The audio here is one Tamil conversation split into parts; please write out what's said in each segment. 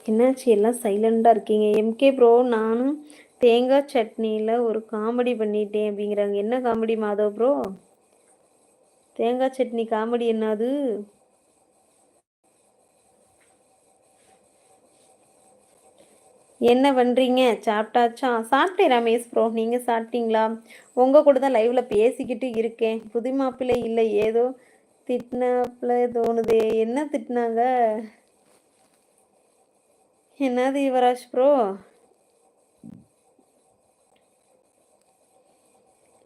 என்னாச்சு எல்லாம் சைலண்டாக இருக்கீங்க? எம்கே ப்ரோ, நானும் தேங்காய் சட்னியில் ஒரு காமெடி பண்ணிட்டேன் அப்படிங்கிறாங்க. என்ன காமெடி மாதவ் ப்ரோ? தேங்காய் சட்னி காமெடி என்னது? என்ன பண்ணுறீங்க? சாப்பிட்டாச்சா? சாப்பிட்டேன் ரமேஷ் ப்ரோ. நீங்கள் சாப்பிட்டீங்களா? உங்கள் கூட தான் லைவில் பேசிக்கிட்டு இருக்கேன். புது மாப்பிள்ளை இல்லை, ஏதோ திட்டினாப்புல தோணுதே. என்ன திட்டினாங்க? என்னது யுவராஜ் ப்ரோ?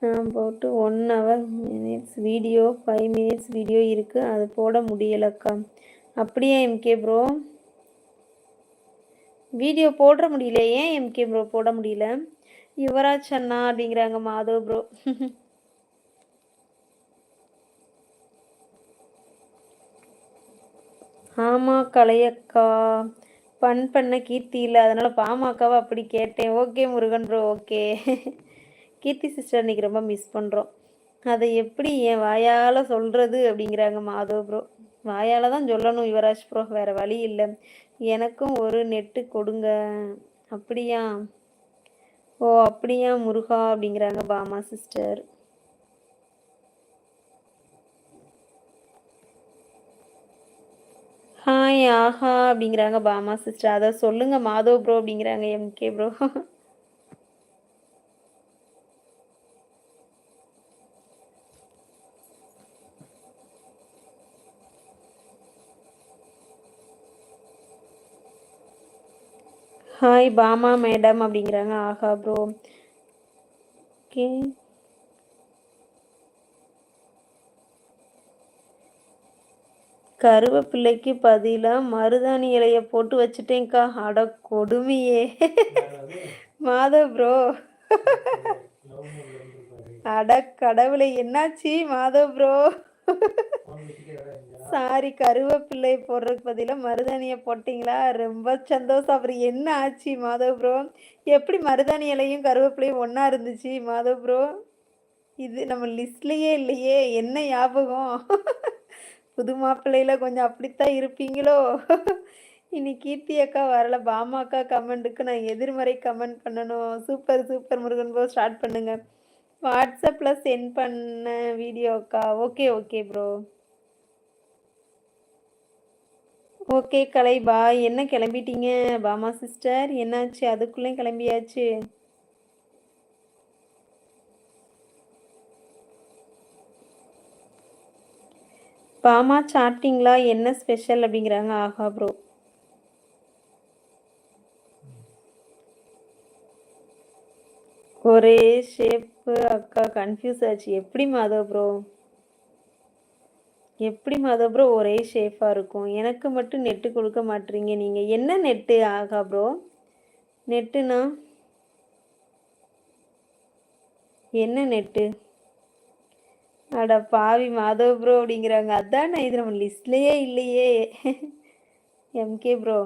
நான் போட்டு 1 hour minutes video 5 minutes video இருக்குது, அது போட முடியலக்கா. அப்படியே எம்கே ப்ரோ வீடியோ போட முடியல. ஏன் எம்கே ப்ரோ போட முடியல? யுவராஜ் அண்ணா அப்படிங்கிறாங்க மாதவ் ப்ரோ. ஆமாம் கலையக்கா, பண்ண கீர்த்தி இல்லை, அதனால் பாமகவை அப்படி கேட்டேன். Okay Murugan bro, okay. Keerthi sister இன்றைக்கி ரொம்ப மிஸ் பண்ணுறோம். அதை எப்படி என் வாயால் சொல்கிறது அப்படிங்கிறாங்க மாதவ் ப்ரோ. வாயால் தான் சொல்லணும் யுவராஜ் ப்ரோ, வேறு வழி இல்லை. எனக்கும் ஒரு நெட்டு கொடுங்க. அப்படியா? ஓ அப்படியா முருகா அப்படிங்கிறாங்க பாமா சிஸ்டர். ஹாய் ஆஹா அப்படிங்கிறாங்க பாமா சிஸ்டர். அதை சொல்லுங்கள் மாதவ் ப்ரோ அப்படிங்கிறாங்க MK bro. Hi Bama madam அப்படிங்கிறாங்க. ஆஹா ப்ரோ, ஓகே. கருவேப்பிள்ளைக்கு பதிலாக மருதாணி இலையை போட்டு வச்சுட்டேங்க்கா. அட கொடுமையே மாதவ் ப்ரோ. அட கடவுளை, என்னாச்சு மாதவ் ப்ரோ? சாரி, கருவேப்பிள்ளை போடுறதுக்கு பதிலாக மருதாணியை போட்டிங்களா? ரொம்ப சந்தோஷம். அப்புறம் என்ன ஆச்சு மாதவ் ப்ரோ? எப்படி மருதாணி இலையும் கருவேப்பிலையும் ஒன்றா இருந்துச்சு மாதவ் ப்ரோ? இது நம்ம லிஸ்ட்லேயே இல்லையே, என்ன ஞாபகம்? புது மாப்பிள்ளையில் கொஞ்சம் அப்படித்தான் இருப்பீங்களோ? இனி கீர்த்தி அக்கா வரல, பாமா அக்கா கமெண்ட்டுக்கு நான் எதிர்மறை கமெண்ட் பண்ணணும். Super super Murugan bro, start பண்ணுங்க. வாட்ஸ்அப்பில் சென்ட் பண்ண வீடியோ அக்கா. ஓகே ஓகே ப்ரோ, ஓகே கலை பாய். என்ன கிளம்பிட்டீங்க பாமா சிஸ்டர்? என்னாச்சு அதுக்குள்ளேயும் கிளம்பியாச்சு? பாமா சாப்பிட்டீங்களா? என்ன ஸ்பெஷல் அப்படிங்கிறாங்க. ஆஹா ப்ரோ, ஒரே ஷேப்பு அக்கா, கன்ஃபியூஸ் ஆச்சு. எப்படி மாதவ் ப்ரோ? எப்படி மாதவ் ப்ரோ ஒரே ஷேஃபாக இருக்கும்? எனக்கு மட்டும் நெட்டு கொடுக்க மாட்டீங்க நீங்கள். என்ன நெட்டு ஆகா ப்ரோ? நெட்டுனா என்ன நெட்டு? அட பாவி மாதவ் ப்ரோ அப்படிங்கிறாங்க. அதான் நான் இது நம்ம லிஸ்ட்லேயே இல்லையே. எம்கே ப்ரோ,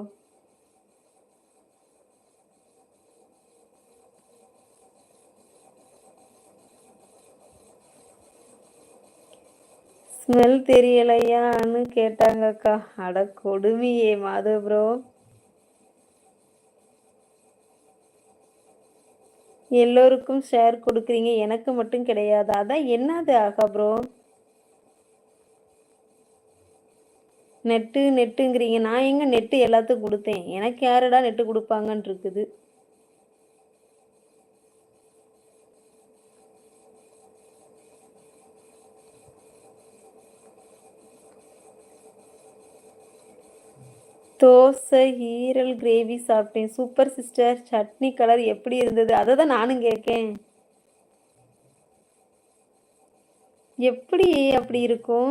ஸ்மெல் தெரியலையான்னு கேட்டாங்கக்கா. அட கொடுமையே மாதவ் ப்ரோ. எல்லோருக்கும் ஷேர் கொடுக்குறீங்க, எனக்கு மட்டும் கிடையாது. அதான் என்னது ஆகா ப்ரோ? நெட்டு நெட்டுங்கிறீங்க, நான் எங்கே நெட்டு எல்லாத்துக்கும் கொடுத்தேன்? எனக்கு யாருடா நெட்டு கொடுப்பாங்கன்னு இருக்குது. தோசை ஈரல் கிரேவி சாப்பிட்டேன். Super sister. சட்னி கலர் எப்படி இருந்தது? அதை தான் நானும் கேட்கேன். எப்படி அப்படி இருக்கும்?